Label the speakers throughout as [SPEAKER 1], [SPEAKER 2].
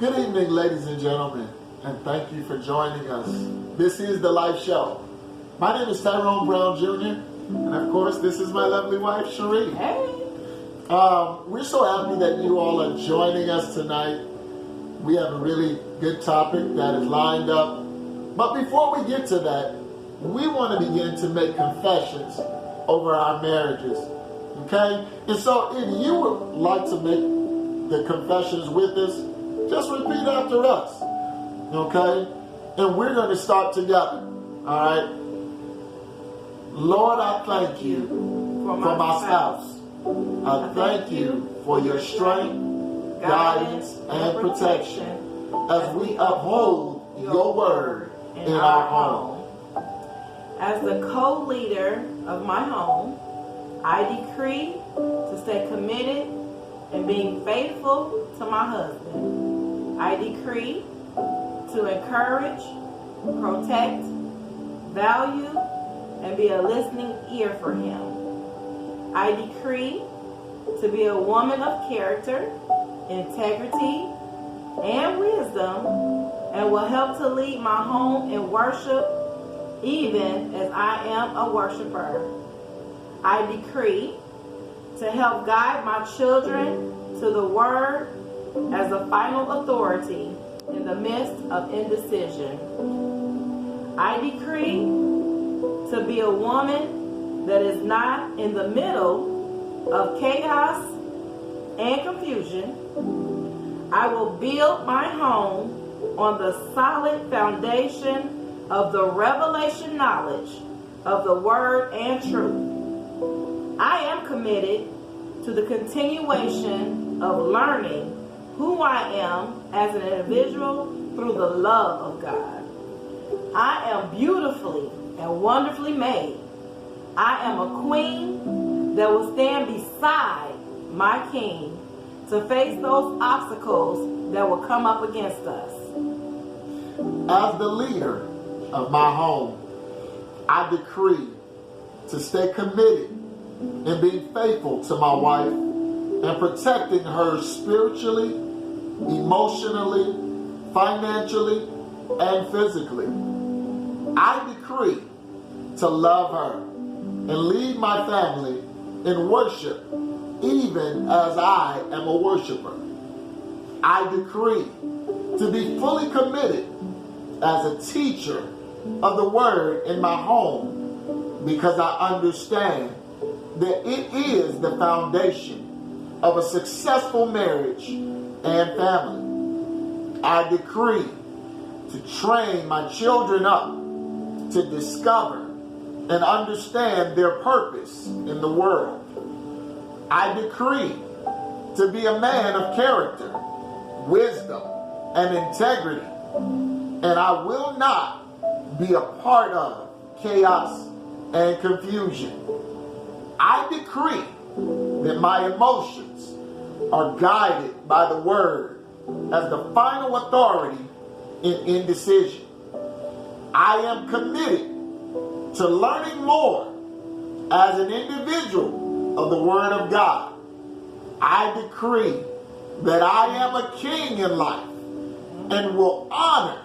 [SPEAKER 1] Good evening, ladies and gentlemen, and thank you for joining us. This is The Life Show. My name is Tyrone Brown Jr., and of course, this is my lovely wife, Cherie.
[SPEAKER 2] Hey.
[SPEAKER 1] We're so happy that you all are joining us tonight. We have a really good topic that is lined up. But before we get to that, we want to begin to make confessions over our marriages. Okay? And so if you would like to make the confessions with us, just repeat after us. Okay? And we're going to start together. All right? Lord, I thank you for my spouse. I thank you for your strength, guidance, and protection as we uphold your word in our home.
[SPEAKER 2] As the co-leader of my home, I decree to stay committed and being faithful to my husband. I decree to encourage, protect, value, and be a listening ear for him. I decree to be a woman of character, integrity, and wisdom, and will help to lead my home in worship even as I am a worshiper. I decree to help guide my children to the Word as the final authority in the midst of indecision. I decree to be a woman that is not in the middle of chaos and confusion. I will build my home on the solid foundation of the revelation knowledge of the Word and truth. I am committed to the continuation of learning who I am as an individual through the love of God. I am beautifully and wonderfully made. I am a queen that will stand beside my king to face those obstacles that will come up against us.
[SPEAKER 1] As the leader of my home, I decree to stay committed in being faithful to my wife and protecting her spiritually, emotionally, financially, and physically. I decree to love her and lead my family in worship even as I am a worshiper. I decree to be fully committed as a teacher of the Word in my home because I understand that it is the foundation of a successful marriage and family. I decree to train my children up to discover and understand their purpose in the world. I decree to be a man of character, wisdom, and integrity, and I will not be a part of chaos and confusion. I decree that my emotions are guided by the Word as the final authority in indecision. I am committed to learning more as an individual of the Word of God. I decree that I am a king in life and will honor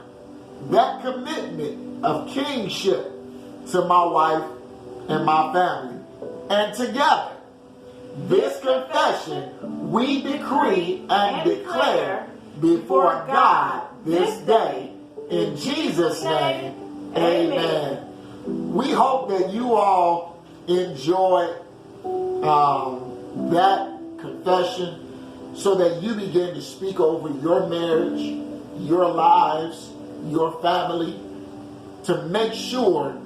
[SPEAKER 1] that commitment of kingship to my wife and my family. And together, this confession we decree and declare before God this day. In Jesus' name, amen. We hope that you all enjoy that confession so that you begin to speak over your marriage, your lives, your family, to make sure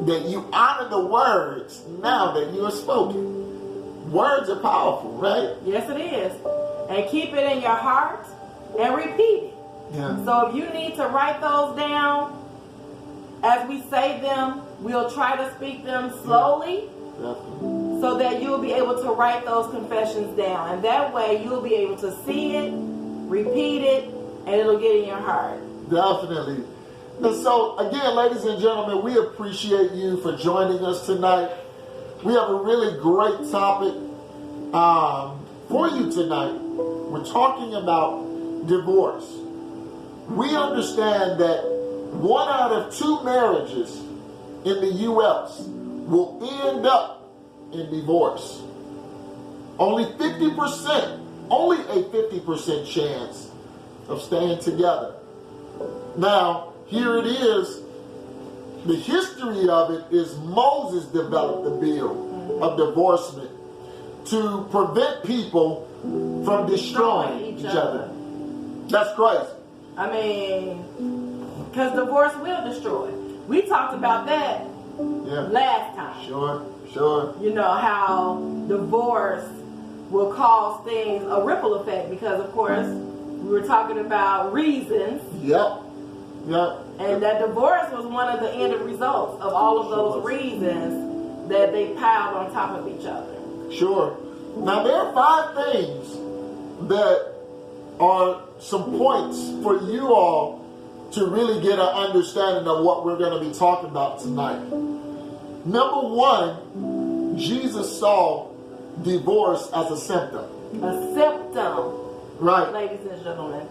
[SPEAKER 1] that you honor the words now that you are spoken. Words are powerful, right?
[SPEAKER 2] Yes, it is. And keep it in your heart and repeat it.
[SPEAKER 1] Yeah.
[SPEAKER 2] So if you need to write those down, as we say them, we'll try to speak them slowly.
[SPEAKER 1] Definitely.
[SPEAKER 2] So that you'll be able to write those confessions down. And that way you'll be able to see it, repeat it, and it'll get in your heart.
[SPEAKER 1] Definitely. And so, again, ladies and gentlemen, we appreciate you for joining us tonight. We have a really great topic for you tonight. We're talking about divorce. we understand that 1 out of 2 marriages in the U.S. will end up in divorce. Only a 50% chance of staying together. Now, here it is. The history of it is Moses developed the bill of divorcement to prevent people from destroying each other. That's crazy.
[SPEAKER 2] I mean, because divorce will destroy. We talked about that last time.
[SPEAKER 1] Sure.
[SPEAKER 2] You know, how divorce will cause things, a ripple effect, because of course, we were talking about reasons.
[SPEAKER 1] Yep.
[SPEAKER 2] And that divorce was one of the end results of all of those reasons that they piled on top of each other.
[SPEAKER 1] Sure. Now, there are 5 things that are some points for you all to really get an understanding of what we're going to be talking about tonight. Number 1, Jesus saw divorce as a symptom.
[SPEAKER 2] A symptom.
[SPEAKER 1] Right.
[SPEAKER 2] Ladies and gentlemen.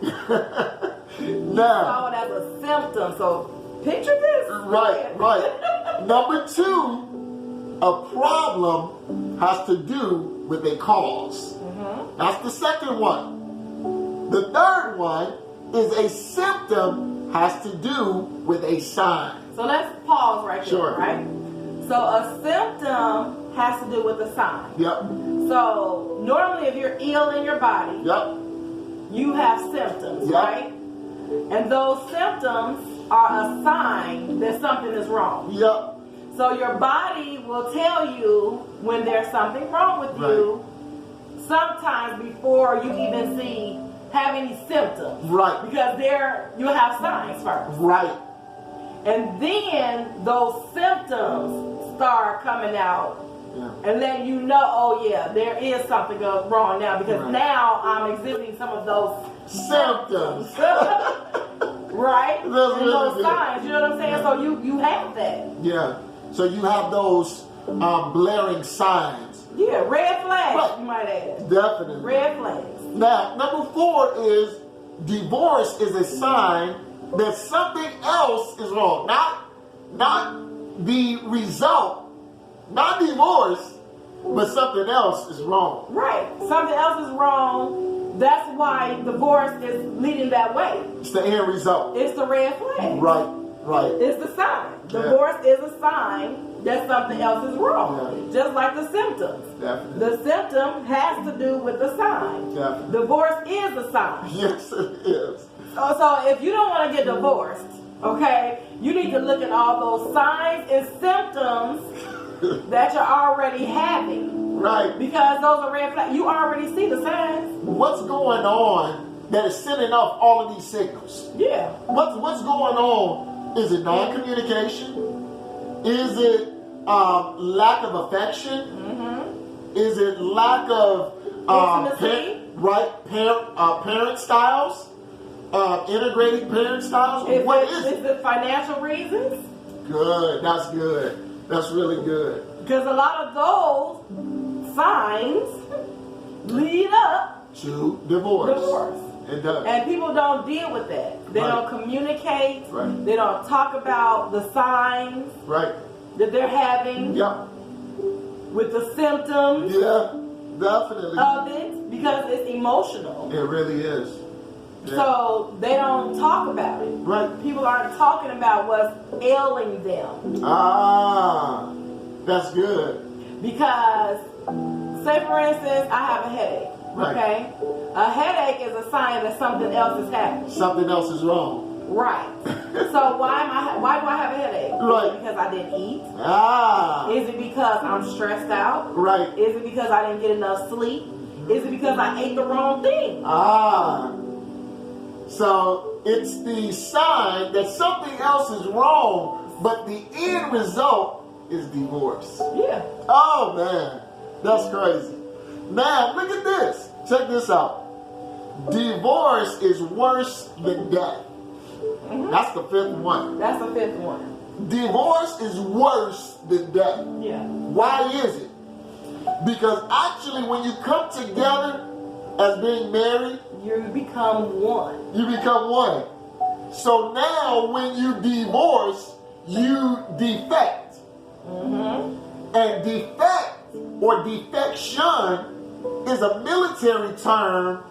[SPEAKER 1] Now,
[SPEAKER 2] saw it as a symptom. So picture this.
[SPEAKER 1] Right. Number 2, a problem has to do with a cause. That's the second one. The third one is a symptom has to do with a sign.
[SPEAKER 2] So let's pause right there,
[SPEAKER 1] Sure.
[SPEAKER 2] right? So a symptom has to do with a sign.
[SPEAKER 1] Yep.
[SPEAKER 2] So normally if you're ill in your body,
[SPEAKER 1] Yep.
[SPEAKER 2] you have symptoms,
[SPEAKER 1] Yep.
[SPEAKER 2] right? And those symptoms are a sign that something is wrong.
[SPEAKER 1] Yep.
[SPEAKER 2] So your body will tell you when there's something wrong with you, sometimes before you even have any symptoms.
[SPEAKER 1] Right.
[SPEAKER 2] Because you have signs first.
[SPEAKER 1] Right.
[SPEAKER 2] And then those symptoms start coming out and letting you know, oh yeah, there is something wrong now, because now I'm exhibiting some of those
[SPEAKER 1] symptoms.
[SPEAKER 2] Right?
[SPEAKER 1] That's
[SPEAKER 2] and
[SPEAKER 1] really
[SPEAKER 2] those
[SPEAKER 1] good.
[SPEAKER 2] signs, you know what I'm saying? So you have that.
[SPEAKER 1] Yeah. So you have those blaring signs.
[SPEAKER 2] Yeah, red flags,
[SPEAKER 1] Right.
[SPEAKER 2] you might add.
[SPEAKER 1] Definitely.
[SPEAKER 2] Red flags.
[SPEAKER 1] Now, number 4 is divorce is a sign that something else is wrong. Not the result, not divorce, but something else is wrong.
[SPEAKER 2] Right. Something else is wrong. That's why divorce is leading that way.
[SPEAKER 1] It's the end result.
[SPEAKER 2] It's the red flag.
[SPEAKER 1] Right.
[SPEAKER 2] It's the sign. Divorce is a sign that something else is wrong. Just like the symptoms.
[SPEAKER 1] Definitely.
[SPEAKER 2] The symptom has to do with the sign.
[SPEAKER 1] Definitely.
[SPEAKER 2] Divorce is a sign.
[SPEAKER 1] Yes, it is.
[SPEAKER 2] So if you don't want to get divorced, okay, you need to look at all those signs and symptoms that you're already having.
[SPEAKER 1] Right.
[SPEAKER 2] Because those are red flags. You already see the signs.
[SPEAKER 1] What's going on that is sending off all of these signals?
[SPEAKER 2] Yeah.
[SPEAKER 1] What's going on? Is it non-communication? Is it lack of affection? Is it lack of
[SPEAKER 2] intimacy?
[SPEAKER 1] Parent styles? Integrating parent styles? What is it?
[SPEAKER 2] Is it financial reasons?
[SPEAKER 1] Good. That's good. That's really good.
[SPEAKER 2] Because a lot of those signs lead up
[SPEAKER 1] To divorce. It does.
[SPEAKER 2] And people don't deal with that. They don't communicate.
[SPEAKER 1] Right.
[SPEAKER 2] They don't talk about the signs
[SPEAKER 1] Right.
[SPEAKER 2] that they're having
[SPEAKER 1] Yep.
[SPEAKER 2] with the symptoms
[SPEAKER 1] Yeah. Definitely.
[SPEAKER 2] of it, because it's emotional.
[SPEAKER 1] It really is. Yeah.
[SPEAKER 2] So they don't talk about it.
[SPEAKER 1] Right.
[SPEAKER 2] People aren't talking about what's ailing them.
[SPEAKER 1] That's good.
[SPEAKER 2] Because, say for instance, I have a headache.
[SPEAKER 1] Right.
[SPEAKER 2] Okay? A headache is a sign that something else is happening.
[SPEAKER 1] Something else is wrong.
[SPEAKER 2] Right. So why do I have a headache?
[SPEAKER 1] Right.
[SPEAKER 2] Is it because I didn't eat?
[SPEAKER 1] Ah.
[SPEAKER 2] Is it because I'm stressed out?
[SPEAKER 1] Right.
[SPEAKER 2] Is it because I didn't get enough sleep? Is it because I ate the wrong thing?
[SPEAKER 1] Ah. So it's the sign that something else is wrong, but the end result is divorce.
[SPEAKER 2] Yeah.
[SPEAKER 1] Oh man, that's crazy. Now look at this. Check this out. Divorce is worse than death. That's the 5th one.
[SPEAKER 2] That's the 5th one.
[SPEAKER 1] Divorce is worse than death.
[SPEAKER 2] Yeah.
[SPEAKER 1] Why is it? Because actually when you come together as being married,
[SPEAKER 2] You become one.
[SPEAKER 1] you become one. So now when you divorce, you defect. And defect or defection is a military term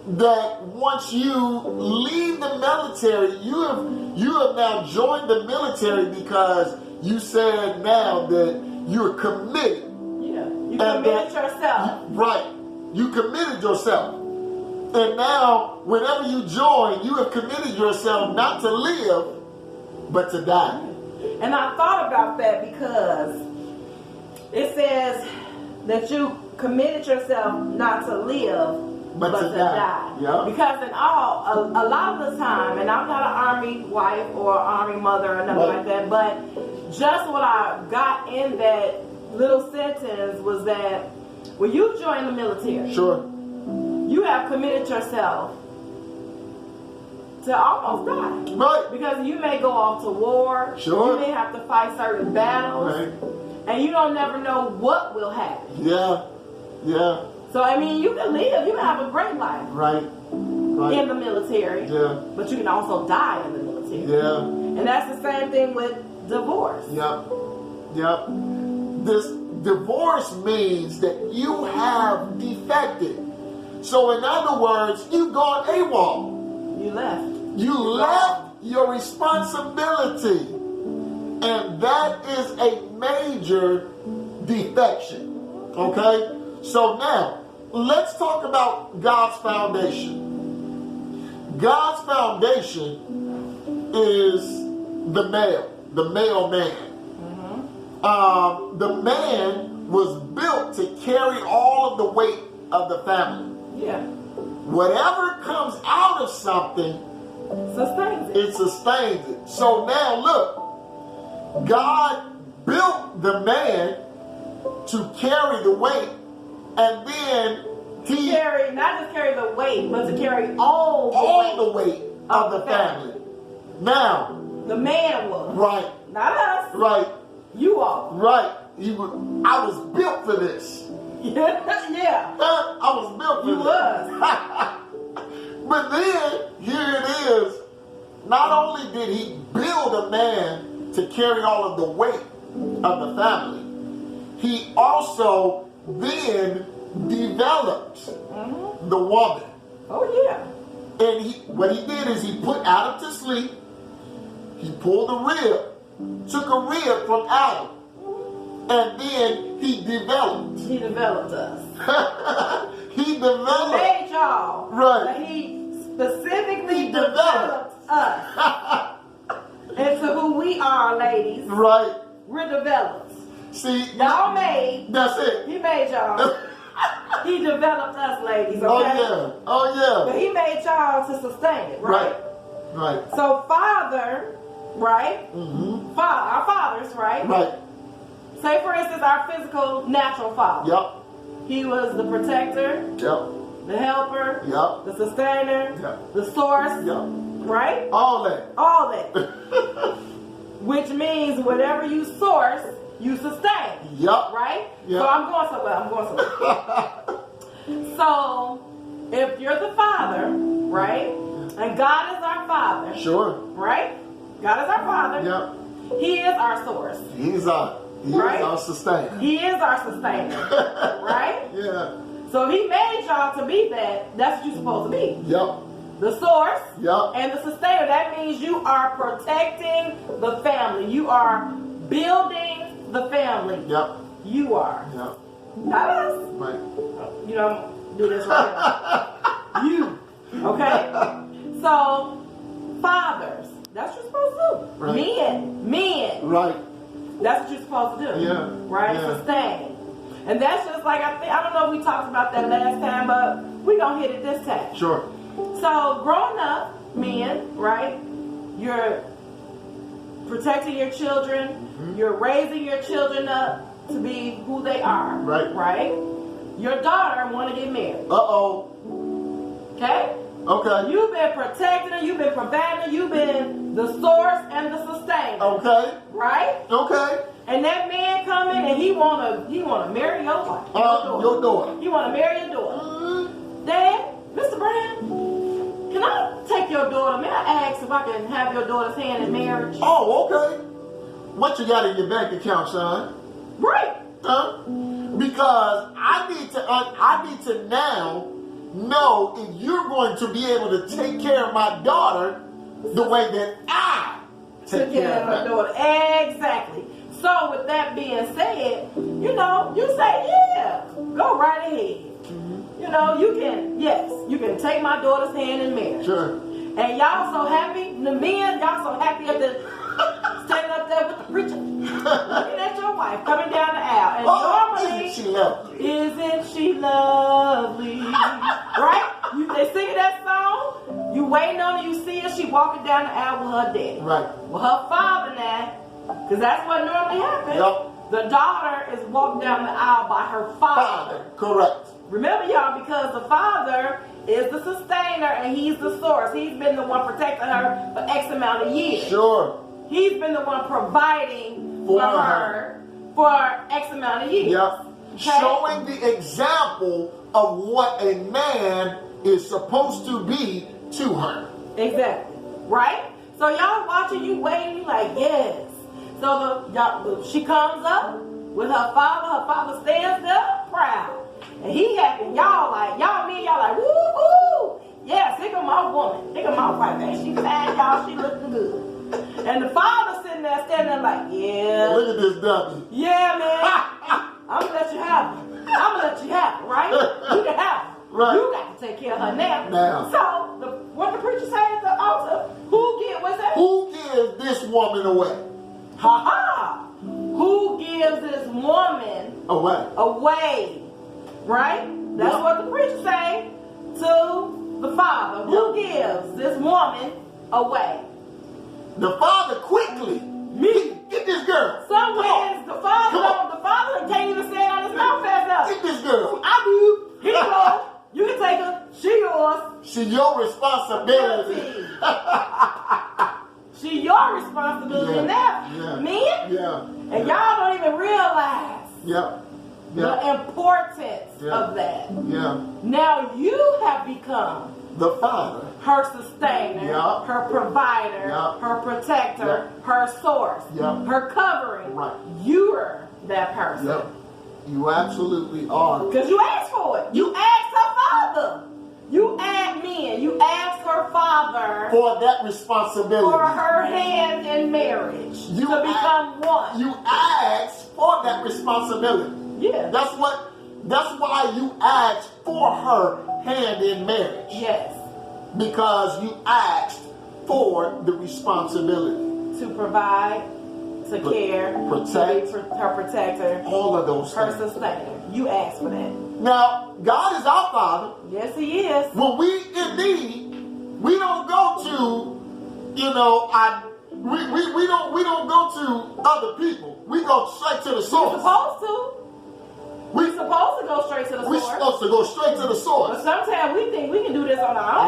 [SPEAKER 1] that once you leave the military, you have now joined the military because you said now that you're committed.
[SPEAKER 2] Yeah, you committed yourself.
[SPEAKER 1] Right, you committed yourself. And now, whenever you join, you have committed yourself not to live, but to die.
[SPEAKER 2] And I thought about that because it says that you committed yourself not to live, but to die.
[SPEAKER 1] Yeah.
[SPEAKER 2] Because a lot of the time, and I'm not an army wife or army mother or nothing like that, but just what I got in that little sentence was that when you join the military,
[SPEAKER 1] sure,
[SPEAKER 2] you have committed yourself to almost die.
[SPEAKER 1] Right.
[SPEAKER 2] Because you may go off to war.
[SPEAKER 1] Sure.
[SPEAKER 2] You may have to fight certain battles.
[SPEAKER 1] Right.
[SPEAKER 2] And you don't never know what will happen.
[SPEAKER 1] Yeah. Yeah.
[SPEAKER 2] So, I mean, you can live. You can have a great life.
[SPEAKER 1] Right. Right.
[SPEAKER 2] In the military.
[SPEAKER 1] Yeah.
[SPEAKER 2] But you can also die in the military.
[SPEAKER 1] Yeah.
[SPEAKER 2] And that's the same thing with divorce.
[SPEAKER 1] Yep. Yep. This divorce means that you have defected. So in other words, you've gone AWOL.
[SPEAKER 2] You left.
[SPEAKER 1] You left your responsibility. And that is a major defection. Okay? So now, let's talk about God's foundation. God's foundation is the male man. The man was built to carry all of the weight of the family.
[SPEAKER 2] Yeah.
[SPEAKER 1] Whatever comes out of something,
[SPEAKER 2] sustains it.
[SPEAKER 1] It sustains it. So now look, God built the man to carry the weight, and then
[SPEAKER 2] not just carry the weight, but to carry all
[SPEAKER 1] the weight of the family. Now,
[SPEAKER 2] the man was.
[SPEAKER 1] Right.
[SPEAKER 2] Not us.
[SPEAKER 1] Right.
[SPEAKER 2] You are.
[SPEAKER 1] Right. I was built for this.
[SPEAKER 2] Yeah.
[SPEAKER 1] I was built for
[SPEAKER 2] you
[SPEAKER 1] this.
[SPEAKER 2] Was.
[SPEAKER 1] But then, here it is. Not only did he build a man to carry all of the weight of the family, he also then developed the woman.
[SPEAKER 2] Oh, yeah.
[SPEAKER 1] And what he did is he put Adam to sleep. He pulled a rib, took a rib from Adam, and then he developed.
[SPEAKER 2] He developed us.
[SPEAKER 1] He developed.
[SPEAKER 2] He made y'all.
[SPEAKER 1] Right.
[SPEAKER 2] But he specifically developed us into who we are, ladies.
[SPEAKER 1] Right.
[SPEAKER 2] We're developed.
[SPEAKER 1] See,
[SPEAKER 2] y'all made.
[SPEAKER 1] That's it.
[SPEAKER 2] He made y'all. He developed us, ladies. Okay?
[SPEAKER 1] Oh yeah. Oh yeah.
[SPEAKER 2] But he made y'all to sustain it, right?
[SPEAKER 1] Right.
[SPEAKER 2] So father, right? Our fathers, right?
[SPEAKER 1] Right.
[SPEAKER 2] Say for instance, our physical, natural father.
[SPEAKER 1] Yep.
[SPEAKER 2] He was the protector.
[SPEAKER 1] Yep.
[SPEAKER 2] The helper.
[SPEAKER 1] Yep.
[SPEAKER 2] The sustainer.
[SPEAKER 1] Yep.
[SPEAKER 2] The source.
[SPEAKER 1] Yep.
[SPEAKER 2] Right?
[SPEAKER 1] All that.
[SPEAKER 2] All that. Which means whatever you source, you sustain.
[SPEAKER 1] Yep.
[SPEAKER 2] Right?
[SPEAKER 1] Yep.
[SPEAKER 2] So I'm going somewhere. So if you're the father, right? And God is our father.
[SPEAKER 1] Sure.
[SPEAKER 2] Right? God is our father.
[SPEAKER 1] Yep.
[SPEAKER 2] He is our source.
[SPEAKER 1] He is our sustainer.
[SPEAKER 2] He is our sustainer. Right?
[SPEAKER 1] Yeah.
[SPEAKER 2] So he made y'all to be that. That's what you're supposed to be.
[SPEAKER 1] Yep.
[SPEAKER 2] The source.
[SPEAKER 1] Yep.
[SPEAKER 2] And the sustainer. That means you are protecting the family. You are building the family.
[SPEAKER 1] Yep.
[SPEAKER 2] You are.
[SPEAKER 1] Yep.
[SPEAKER 2] Not us.
[SPEAKER 1] Right.
[SPEAKER 2] You don't do this right now. You. Okay? So, fathers. That's what you're supposed to do.
[SPEAKER 1] Right.
[SPEAKER 2] Men.
[SPEAKER 1] Right.
[SPEAKER 2] That's what you're supposed to do.
[SPEAKER 1] Yeah.
[SPEAKER 2] Right?
[SPEAKER 1] Yeah.
[SPEAKER 2] Sustain. And that's just like, I don't know if we talked about that last time, but we're going to hit it this time.
[SPEAKER 1] Sure.
[SPEAKER 2] So, growing up, men, right? You're protecting your children. You're raising your children up to be who they are.
[SPEAKER 1] Right.
[SPEAKER 2] Right? Your daughter want to get married.
[SPEAKER 1] Uh-oh.
[SPEAKER 2] Okay?
[SPEAKER 1] Okay.
[SPEAKER 2] You've been protecting her. You've been providing her. You've been the source and the sustainer.
[SPEAKER 1] Okay.
[SPEAKER 2] Right?
[SPEAKER 1] Okay.
[SPEAKER 2] And that man come in and he wanna marry your wife.
[SPEAKER 1] Your daughter.
[SPEAKER 2] He wanna marry your daughter. Dad, Mr. Brown, can I take take your daughter. May I ask if I can have your daughter's hand in marriage?
[SPEAKER 1] Oh, okay. What you got in your bank account, son?
[SPEAKER 2] Right.
[SPEAKER 1] Huh? Because I need to now know if you're going to be able to take care of my daughter the way that I take care of her
[SPEAKER 2] daughter. Exactly. So with that being said, you know, you say, yeah, go right ahead. Mm-hmm. You know, you can take my daughter's hand in marriage.
[SPEAKER 1] Sure.
[SPEAKER 2] And y'all so happy, the men, y'all so happy at the standing up there with the preacher, looking at your wife coming down the aisle. And normally,
[SPEAKER 1] isn't she lovely?
[SPEAKER 2] Isn't she lovely? Right? They sing that song, you waiting on her, you see her, she walking down the aisle with her daddy.
[SPEAKER 1] Right.
[SPEAKER 2] Well, her father now, because that's what normally happens.
[SPEAKER 1] Yep.
[SPEAKER 2] The daughter is walked down the aisle by her father.
[SPEAKER 1] Correct.
[SPEAKER 2] Remember, y'all, because the father is the sustainer and he's the source. He's been the one protecting her for X amount of years.
[SPEAKER 1] Sure.
[SPEAKER 2] He's been the one providing for her for X amount of years.
[SPEAKER 1] Yep.
[SPEAKER 2] Okay?
[SPEAKER 1] Showing the example of what a man is supposed to be to her.
[SPEAKER 2] Exactly. Right? So y'all watching, you waiting, you like, yes. So she comes up with her father stands there proud. And he happy. Y'all like, woo-hoo! Yes, here come my woman. Here come my wife. And she fine, y'all. She looking good. And the father sitting there, standing there like, yeah.
[SPEAKER 1] Look at this dummy.
[SPEAKER 2] Yeah, man. I'm going to let you have it. I'm going to let you have it, right? You can have it.
[SPEAKER 1] Right.
[SPEAKER 2] You got to take care of her now. So, what the preacher say at the altar? Who
[SPEAKER 1] gives this woman away?
[SPEAKER 2] Ha-ha! Who gives this woman away? Right? That's what the preacher say to the father. Who gives this woman away?
[SPEAKER 1] The father quickly.
[SPEAKER 2] Me.
[SPEAKER 1] Get this girl.
[SPEAKER 2] Some ways the father can't even say it on his mouth fast enough.
[SPEAKER 1] Get this girl.
[SPEAKER 2] I do. Here you go. You can take her. She yours.
[SPEAKER 1] She your responsibility.
[SPEAKER 2] She your responsibility now.
[SPEAKER 1] Yeah.
[SPEAKER 2] Men.
[SPEAKER 1] Yeah.
[SPEAKER 2] And y'all don't even realize the importance of that.
[SPEAKER 1] Yeah.
[SPEAKER 2] Now you have become
[SPEAKER 1] the father,
[SPEAKER 2] her sustainer, her provider, her protector, her source, her covering.
[SPEAKER 1] Right.
[SPEAKER 2] You're that person.
[SPEAKER 1] Yep. You absolutely are.
[SPEAKER 2] Because you asked for it. You asked her father. You asked men. You asked her father
[SPEAKER 1] for that responsibility.
[SPEAKER 2] For her hand in marriage. To become one.
[SPEAKER 1] You asked for that responsibility.
[SPEAKER 2] Yeah.
[SPEAKER 1] That's why you asked for her hand in marriage.
[SPEAKER 2] Yes.
[SPEAKER 1] Because you asked for the responsibility.
[SPEAKER 2] To provide, to care,
[SPEAKER 1] protect,
[SPEAKER 2] to be her protector,
[SPEAKER 1] all of those
[SPEAKER 2] her
[SPEAKER 1] things.
[SPEAKER 2] sustainer. You asked for that.
[SPEAKER 1] Now, God is our Father.
[SPEAKER 2] Yes, He is.
[SPEAKER 1] When we in need, we don't go to, we don't go to other people. We go straight to the source.
[SPEAKER 2] We're supposed to. We're supposed to go straight to the source.
[SPEAKER 1] We're supposed to go straight to the source.
[SPEAKER 2] But sometimes we think we can do this on our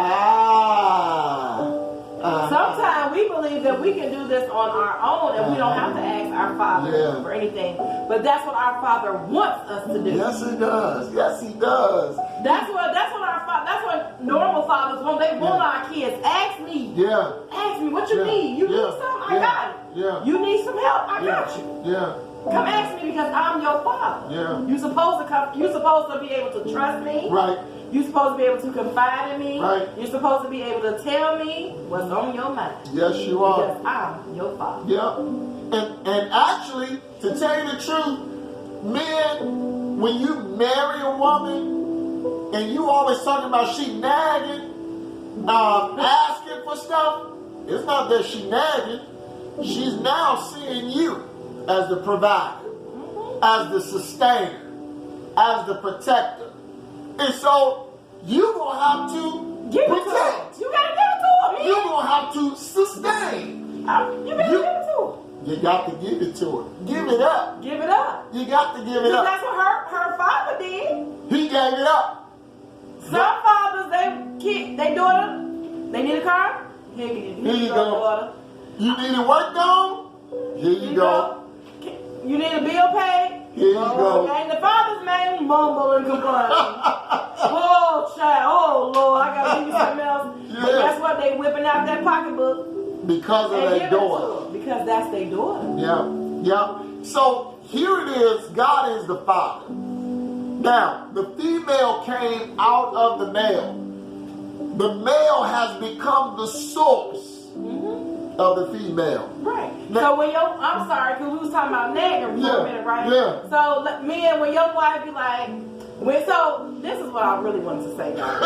[SPEAKER 2] own. Sometimes we believe that we can do this on our own and we don't have to ask our Father for anything. But that's what our Father wants us to do.
[SPEAKER 1] Yes, He does. Yes, He does.
[SPEAKER 2] That's what normal fathers want. They want our kids. Ask me.
[SPEAKER 1] Yeah.
[SPEAKER 2] Ask me what you need. You need something? I got it.
[SPEAKER 1] Yeah.
[SPEAKER 2] You need some help? I got you.
[SPEAKER 1] Yeah.
[SPEAKER 2] Come ask me because I'm your father.
[SPEAKER 1] Yeah.
[SPEAKER 2] You're supposed to be able to trust me.
[SPEAKER 1] Right.
[SPEAKER 2] You're supposed to be able to confide in me.
[SPEAKER 1] Right.
[SPEAKER 2] You're supposed to be able to tell me what's on your mind.
[SPEAKER 1] Yes, you are.
[SPEAKER 2] Because I'm your father.
[SPEAKER 1] Yeah. And actually, to tell you the truth, men, when you marry a woman and you always talking about she nagging, asking for stuff, it's not that she nagging. She's now seeing you as the provider, as the sustainer, as the protector. And so you're going to have to protect.
[SPEAKER 2] You got to give it to her.
[SPEAKER 1] You're going to have to sustain.
[SPEAKER 2] You got to give it to her.
[SPEAKER 1] You got to give it to her. Give it up.
[SPEAKER 2] Give it up.
[SPEAKER 1] You got to give it up.
[SPEAKER 2] That's what her father did.
[SPEAKER 1] He gave it up.
[SPEAKER 2] Some fathers, they daughter, they need a car. Here you go, daughter.
[SPEAKER 1] You need a work done? Here you go.
[SPEAKER 2] You need a bill paid?
[SPEAKER 1] Here you go.
[SPEAKER 2] And the father's man mumble and complain. Oh, child. Oh, Lord. I got to give you something else.
[SPEAKER 1] Yeah.
[SPEAKER 2] But guess what? They whipping out that pocketbook
[SPEAKER 1] because of
[SPEAKER 2] and
[SPEAKER 1] their
[SPEAKER 2] giving it to
[SPEAKER 1] daughter.
[SPEAKER 2] them because that's their daughter.
[SPEAKER 1] Yeah. So here it is. God is the father. Now, the female came out of the male. The male has become the source of the female.
[SPEAKER 2] Right.
[SPEAKER 1] Now,
[SPEAKER 2] So when I'm sorry, because we was talking about nagging for a minute, right?
[SPEAKER 1] Yeah.
[SPEAKER 2] So men, when your wife be like, so this is what I really wanted to say, guys.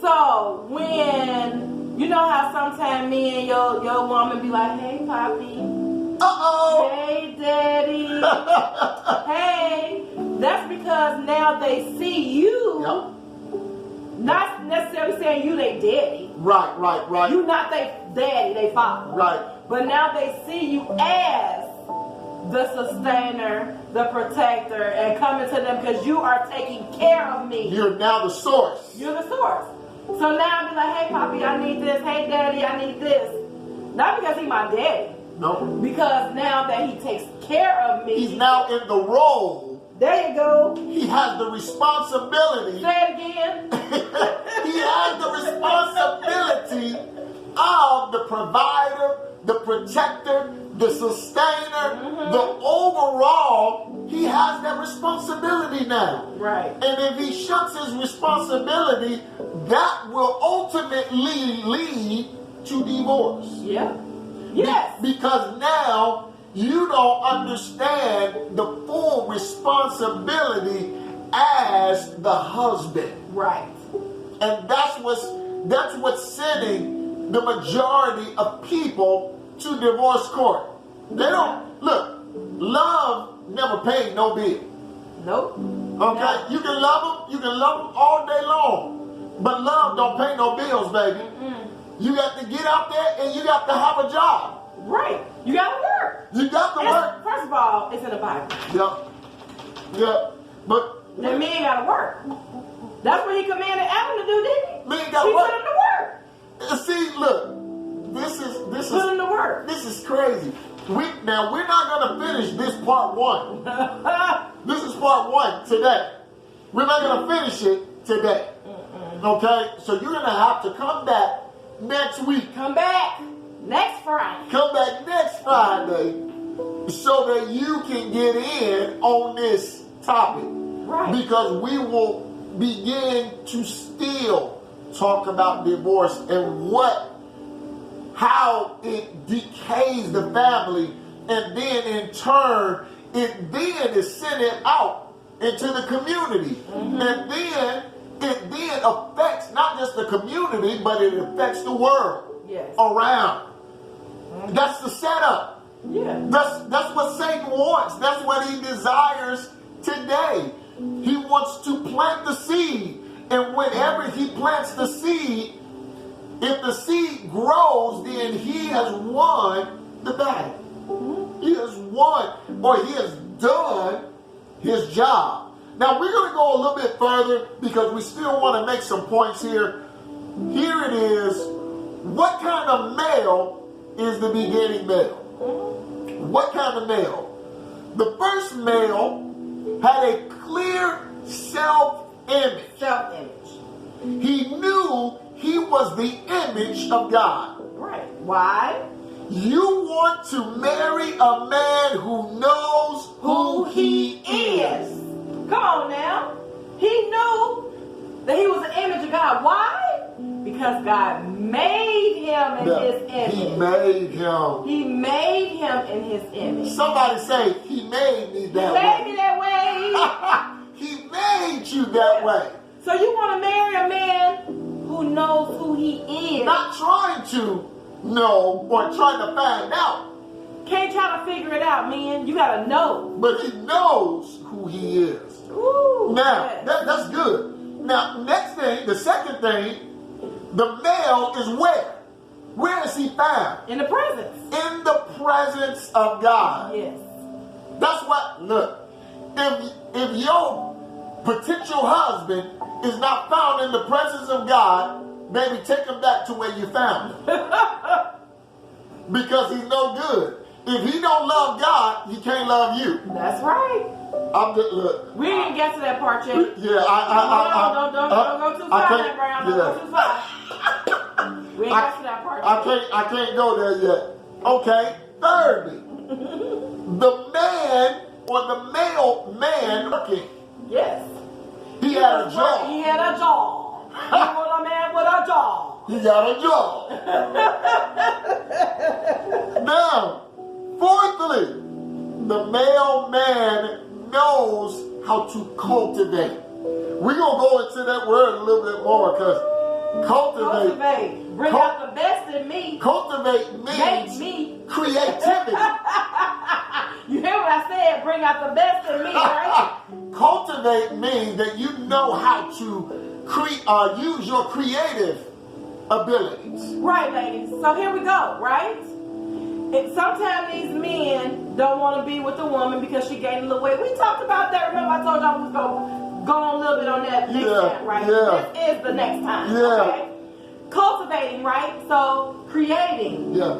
[SPEAKER 2] So when, you know how sometimes me and your woman be like, hey, Poppy.
[SPEAKER 1] Uh-oh.
[SPEAKER 2] Hey, Daddy. Hey. That's because now they see you.
[SPEAKER 1] Yep.
[SPEAKER 2] Not necessarily saying you they daddy.
[SPEAKER 1] Right.
[SPEAKER 2] You not they daddy, they father.
[SPEAKER 1] Right.
[SPEAKER 2] But now they see you as the sustainer, the protector, and coming to them because you are taking care of me.
[SPEAKER 1] You're now the source.
[SPEAKER 2] You're the source. So now I be like, hey, Poppy, I need this. Hey, Daddy, I need this. Not because he's my daddy.
[SPEAKER 1] No.
[SPEAKER 2] Because now that he takes care of me.
[SPEAKER 1] He's now in the role.
[SPEAKER 2] There you go.
[SPEAKER 1] He has the responsibility.
[SPEAKER 2] Say it again.
[SPEAKER 1] He has the responsibility of the provider, the protector, the sustainer, the overall. He has that responsibility now.
[SPEAKER 2] Right.
[SPEAKER 1] And if he shuts his responsibility, that will ultimately lead to divorce.
[SPEAKER 2] Yeah. Yes.
[SPEAKER 1] Because now you don't understand the full responsibility as the husband.
[SPEAKER 2] Right.
[SPEAKER 1] And that's what's sending the majority of people to divorce court. They don't look. Love never paid no bill.
[SPEAKER 2] Nope.
[SPEAKER 1] Okay,
[SPEAKER 2] No.
[SPEAKER 1] you can love them all day long, but love don't pay no bills, baby. You got to get out there and you got to have a job.
[SPEAKER 2] Right. You gotta work.
[SPEAKER 1] You got to work.
[SPEAKER 2] First of all, it's in the Bible.
[SPEAKER 1] Yep. But
[SPEAKER 2] The man gotta work. That's what he commanded Adam to do, didn't he?
[SPEAKER 1] man got
[SPEAKER 2] He
[SPEAKER 1] work.
[SPEAKER 2] put him to work.
[SPEAKER 1] See, look, this
[SPEAKER 2] Put him to work.
[SPEAKER 1] this is crazy. We're not gonna finish this part one. This is part one today. We're not gonna finish it today. Okay, so you're gonna have to come back next week.
[SPEAKER 2] Come back next Friday.
[SPEAKER 1] Come back next Friday so that you can get in on this topic.
[SPEAKER 2] Right.
[SPEAKER 1] Because we will begin to still talk about divorce and how it decays the family, and then in turn it then is sent out into the community. And then it then affects not just the community, but it affects the world around. That's the setup.
[SPEAKER 2] Yeah.
[SPEAKER 1] That's what Satan wants. That's what he desires today. He wants to plant the seed. And whenever he plants the seed, if the seed grows, then he has won the battle. He has won, or he has done his job. Now we're going to go a little bit further because we still want to make some points here. Here it is. What kind of male is the beginning male? What kind of male? The first male had a clear self-image.
[SPEAKER 2] Self-image.
[SPEAKER 1] He knew he was the image of God.
[SPEAKER 2] Right. Why?
[SPEAKER 1] You want to marry a man who knows who he is.
[SPEAKER 2] Come on now. He knew that he was the image of God. Why? Because God made him in his image.
[SPEAKER 1] He made him.
[SPEAKER 2] He made him in his image.
[SPEAKER 1] Somebody say, he made me that
[SPEAKER 2] He made
[SPEAKER 1] way.
[SPEAKER 2] me that way.
[SPEAKER 1] He made you that way.
[SPEAKER 2] So you want to marry a man who knows who he is.
[SPEAKER 1] Not trying to know or trying to find out.
[SPEAKER 2] Can't try to figure it out, man. You got to know.
[SPEAKER 1] But he knows who he is.
[SPEAKER 2] Ooh,
[SPEAKER 1] Now,
[SPEAKER 2] yes.
[SPEAKER 1] that's good. Now, next thing, the second thing, the male is where? Where is he found?
[SPEAKER 2] In the presence.
[SPEAKER 1] In the presence of God.
[SPEAKER 2] Yes.
[SPEAKER 1] That's what, look, if your potential husband is not found in the presence of God, baby, take him back to where you found him. Because he's no good. If he don't love God, he can't love you.
[SPEAKER 2] That's right.
[SPEAKER 1] I'm just, look.
[SPEAKER 2] We didn't get to that part yet.
[SPEAKER 1] Yeah,
[SPEAKER 2] Don't go too far, Brown. Don't go too far. We ain't got to that part.
[SPEAKER 1] I can't go there yet. Okay. Thirdly, the man or the male man working.
[SPEAKER 2] Yes.
[SPEAKER 1] He had a job.
[SPEAKER 2] He had a job. He was a man with a job.
[SPEAKER 1] He got a job. Now, fourthly, the male man knows how to cultivate. We're going to go into that word a little bit more because cultivate.
[SPEAKER 2] Bring out the best in me.
[SPEAKER 1] Cultivate means creativity.
[SPEAKER 2] You hear what I said? Bring out the best in me, right?
[SPEAKER 1] Cultivate means that you know how to use your creative abilities.
[SPEAKER 2] Right, ladies. So here we go, right? Sometimes these men don't want to be with a woman because she gained a little weight. We talked about that. Remember I told y'all we was going to go on a little bit on that next time, right?
[SPEAKER 1] Yeah.
[SPEAKER 2] This is the next time,
[SPEAKER 1] Yeah.
[SPEAKER 2] okay? Cultivating, right? So creating.
[SPEAKER 1] Yeah.